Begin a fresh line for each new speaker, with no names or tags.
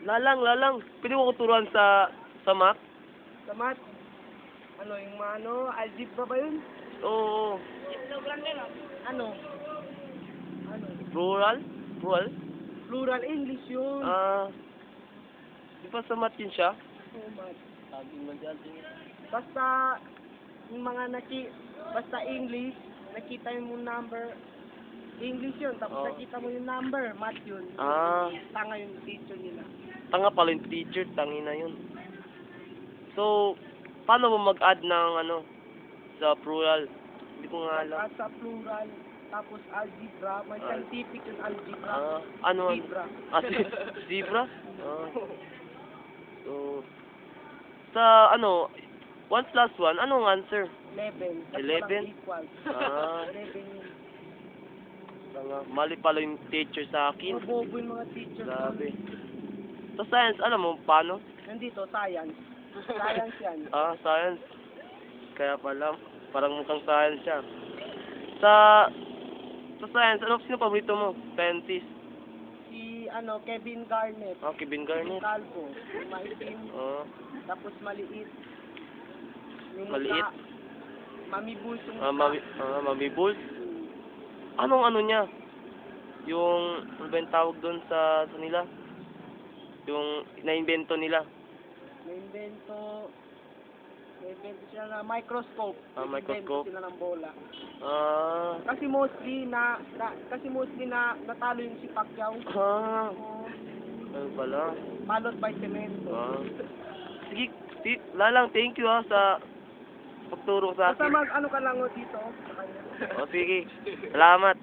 Lalang. Pwede mo ko turuan sa math?
Sa math, ano, yung mga ano, algebra ba yun?
Oo.
Ano? Ano?
Plural?
Plural English yun.
Di ba sa math yun siya?
Oh, math. Basta, yung mga basta English, nakita mo number, English yun, tapos
Oh.
nakita mo yung number, math yun. Tanga yung teacher nila.
Tanga pala yung teacher, tangina yun. So, paano mo mag-add ng ano, sa plural? Hindi ko nga alam.
At sa plural, tapos algebra, may scientific yung algebra.
Ano?
Zebra.
Zebra? So, sa ano, 1 plus 1, anong answer?
11. Tapos
11?
walang equal. 11 yun.
Tanga, mali pala yung teacher sa akin.
Mabobo yung mga teacher.
Grabe. Sa science, alam mo, paano?
Nandito, science. Science yan.
Science. Kaya pala, parang mukhang science siya. Sa science, sino paborito mo? Scientist?
Si, Kevin Garnett.
Kevin
Yung
Garnett.
kalbo. Maitim. Tapos maliit. Yung
Maliit?
Mami Bulls yung
Mami Bulls? Anong ano niya? Yung, ano ba yung tawag doon sa nila? Yung na-invento nila.
Na-invento sila na microscope.
Microscope.
Sila ng bola.
Ah.
Kasi mostly natalo yung si Pacquiao.
Ano pala?
Palot by cemento.
Sige, Lalang, thank you sa pagturo sa
Basta
akin.
mag-ano ka lang dito sa kanya.
Sige. Salamat.